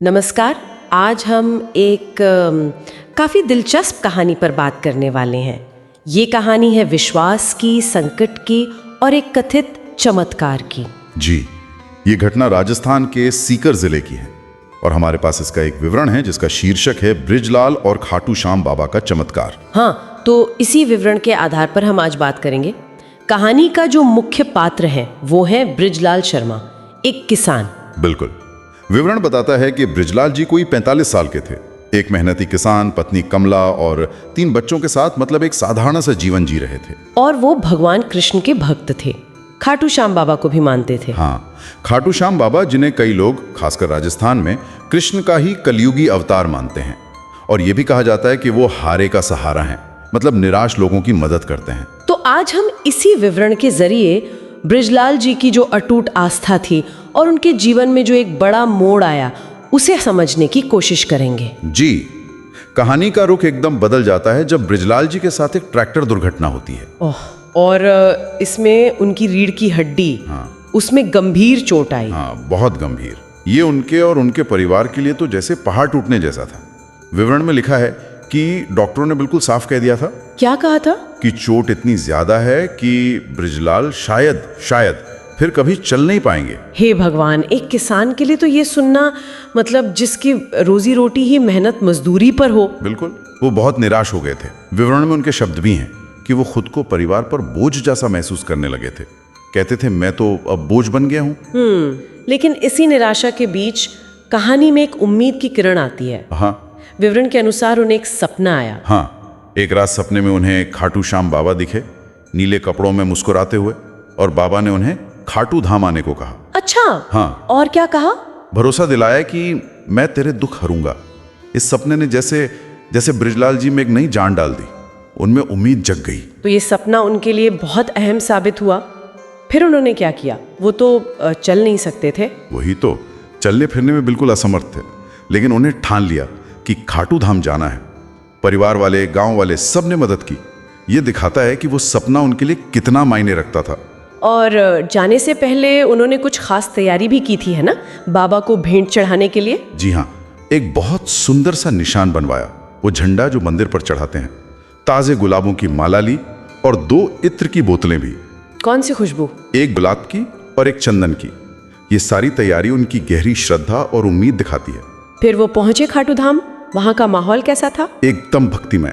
नमस्कार। आज हम एक काफ़ी दिलचस्प कहानी पर बात करने वाले हैं। ये कहानी है विश्वास की, संकट की और एक कथित चमत्कार की। जी, ये घटना राजस्थान के सीकर जिले की है और हमारे पास इसका एक विवरण है जिसका शीर्षक है बृजलाल और खाटू श्याम बाबा का चमत्कार। हाँ, तो इसी विवरण के आधार पर हम आज बात करेंगे। कहानी का जो मुख्य पात्र है वो है बृजलाल शर्मा, एक किसान। बिल्कुल। विवरण बताता है कि बृजलाल जी कोई 45 साल के थे, एक मेहनती किसान, पत्नी कमला और 3 बच्चों के साथ मतलब एक साधारण सा जीवन जी रहे थे। और वो भगवान कृष्ण के भक्त थे, खाटू श्याम बाबा को भी मानते थे। हाँ, खाटू श्याम बाबा जिन्हें कई लोग खासकर राजस्थान में कृष्ण का ही कलयुगी अवतार मानते हैं। और ये भी कहा जाता है कि वो हारे का सहारा हैं, मतलब निराश लोगों की मदद करते हैं। तो आज हम इसी विवरण के जरिए बृजलाल जी की जो अटूट आस्था थी और उनके जीवन में जो एक बड़ा मोड़ आया उसे समझने की कोशिश करेंगे। जी, कहानी का रुख एकदम बदल जाता है जब बृजलाल जी के साथ एक ट्रैक्टर दुर्घटना होती है। और इसमें उनकी रीढ़ की हड्डी, उसमें गंभीर चोट आई। हाँ, बहुत गंभीर। ये उनके और उनके परिवार के लिए तो जैसे पहाड़ टूटने जैसा था। विवरण में लिखा है कि डॉक्टरों ने बिल्कुल साफ कह दिया था। क्या कहा था? कि चोट इतनी ज्यादा है कि बृजलाल शायद फिर कभी चल नहीं पाएंगे। हे भगवान, एक किसान के लिए तो ये सुनना, मतलब जिसकी रोजी रोटी ही मेहनत मजदूरी पर हो। बिल्कुल, वो बहुत निराश हो गए थे। विवरण में उनके शब्द भी हैं कि वो खुद को परिवार पर बोझ जैसा महसूस करने लगे थे। कहते थे, मैं तो अब बोझ बन गया हूँ। लेकिन इसी निराशा के बीच कहानी में एक उम्मीद की किरण आती है। हाँ, विवरण के अनुसार उन्हें एक सपना आया। हाँ, एक रात सपने में उन्हें खाटू श्याम बाबा दिखे, नीले कपड़ों में मुस्कुराते हुए, और बाबा ने उन्हें खाटू धाम आने को कहा। अच्छा, हाँ। और क्या कहा? भरोसा दिलाया कि मैं तेरे दुख हरूंगा। इस सपने ने जैसे बृजलाल जी में एक नई जान डाल दी, उनमें उम्मीद जग गई। तो ये सपना उनके लिए बहुत अहम साबित हुआ। फिर उन्होंने क्या किया? वो तो चल नहीं सकते थे। वही तो, चलने फिरने में बिल्कुल असमर्थ थे, लेकिन उन्हें ठान लिया कि खाटू धाम जाना है। परिवार वाले, गांव वाले, सब ने मदद की। ये दिखाता है कि वो सपना उनके लिए कितना मायने रखता था। और जाने से पहले उन्होंने कुछ खास तैयारी भी की थी, है ना, बाबा को भेंट चढ़ाने के लिए? जी हाँ, एक बहुत सुंदर सा निशान बनवाया, वो झंडा जो मंदिर पर चढ़ाते हैं। ताजे गुलाबों की माला ली और 2 इत्र की बोतलें भी। कौन सी खुशबू? एक गुलाब की और एक चंदन की। ये सारी तैयारी उनकी गहरी श्रद्धा और उम्मीद दिखाती है। फिर वो पहुंचे खाटू धाम। वहां का माहौल कैसा था? एकदम भक्तिमय।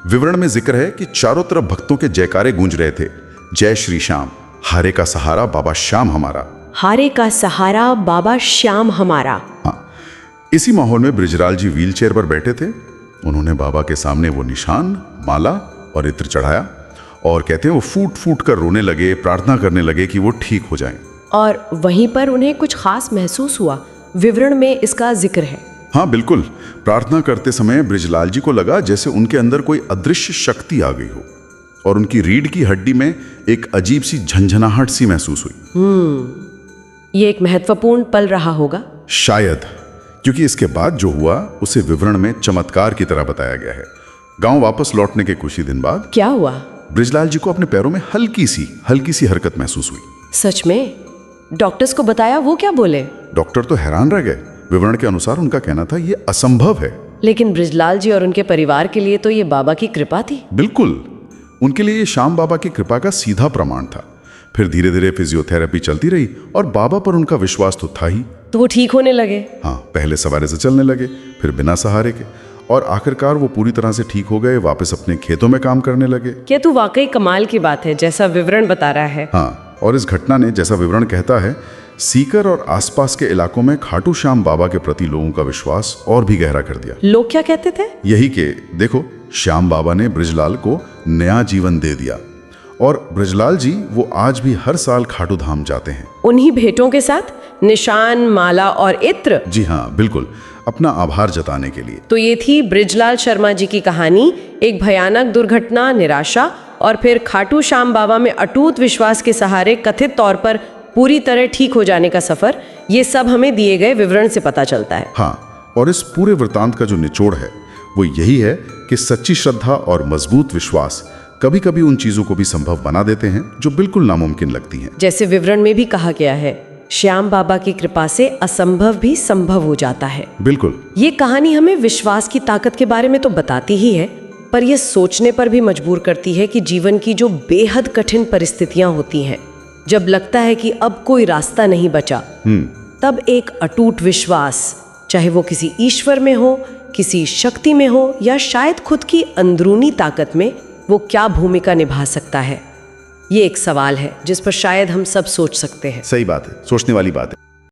विवरण में जिक्र है कि चारों तरफ भक्तों के जयकारे गूंज रहे थे। जय श्री श्याम, हारे का सहारा बाबा श्याम हमारा। हारे का सहारा बाबा श्याम हमारा। हाँ, इसी माहौल में बृजलाल जी व्हीलचेयर पर बैठे थे। उन्होंने बाबा के सामने वो निशान, माला और इत्र चढ़ाया और कहते हैं वो फूट फूट कर रोने लगे, प्रार्थना करने लगे कि वो ठीक हो जाएं। और वहीं पर उन्हें कुछ खास महसूस हुआ। विवरण में इसका जिक्र है। हाँ बिल्कुल, प्रार्थना करते समय बृजलाल जी को लगा जैसे उनके अंदर कोई अदृश्य शक्ति आ गई हो और उनकी रीढ़ की हड्डी में एक अजीब सी झंझनाहट सी महसूस हुई। ये एक महत्वपूर्ण पल रहा होगा शायद, क्योंकि इसके बाद जो हुआ उसे विवरण में चमत्कार की तरह बताया गया है। गांव वापस लौटने के कुछ ही दिन बाद क्या हुआ? बृजलाल जी को अपने पैरों में हल्की सी हरकत महसूस हुई। सच में? डॉक्टर्स को बताया? वो क्या बोले? डॉक्टर तो हैरान रह गए। विवरण के अनुसार उनका कहना था ये असंभव है। लेकिन बृजलाल जी और उनके परिवार के लिए तो ये बाबा की कृपा थी। बिल्कुल, उनके लिए ये श्याम बाबा की कृपा का सीधा प्रमाण था। फिर धीरे धीरे फिजियोथेरेपी चलती रही और बाबा पर उनका विश्वास तो था ही। तो वो ठीक होने लगे? हाँ, पहले सवारे से चलने लगे, फिर बिना सहारे के, और आखिरकार वो पूरी तरह से ठीक हो गए। वापस अपने खेतों में काम करने लगे। क्या तो वाकई कमाल की बात है, जैसा विवरण बता रहा है। हाँ, और इस घटना ने, जैसा विवरण कहता है, सीकर और आसपास के इलाकों में खाटू श्याम बाबा के प्रति लोगों का विश्वास और भी गहरा कर दिया। लोग क्या कहते थे? यही कि देखो, श्याम बाबा ने बृजलाल को नया जीवन दे दिया। और बृजलाल जी वो आज भी हर साल खाटू धाम जाते हैं, उन्हीं भेंटों के साथ, निशान, माला और इत्र। जी हाँ बिल्कुल, अपना आभार जताने के लिए। तो ये थी बृजलाल शर्मा जी की कहानी। एक भयानक दुर्घटना, निराशा और फिर खाटू श्याम बाबा में अटूट विश्वास के सहारे कथित तौर पर पूरी तरह ठीक हो जाने का सफर। ये सब हमें दिए गए विवरण से पता चलता है। हाँ, और इस पूरे वृतांत का जो निचोड़ है वो यही है कि सच्ची श्रद्धा और मजबूत विश्वास कभी कभी उन चीजों को भी संभव बना देते हैं जो बिल्कुल नामुमकिन लगती हैं। जैसे विवरण में भी कहा गया है, श्याम बाबा की कृपा से असंभव भी संभव हो जाता है। बिल्कुल। ये कहानी हमें विश्वास की ताकत के बारे में तो बताती ही है, पर यह सोचने पर भी मजबूर करती है कि जीवन की जो बेहद कठिन परिस्थितियां होती हैं, जब लगता है कि अब कोई रास्ता नहीं बचा, तब एक अटूट विश्वास, चाहे वो किसी ईश्वर में हो, किसी शक्ति में हो, या शायद खुद की अंदरूनी ताकत में, वो क्या भूमिका निभा सकता है। ये एक सवाल है जिस पर शायद हम सब सोच सकते हैं। सही बात है, सोचने वाली बात है।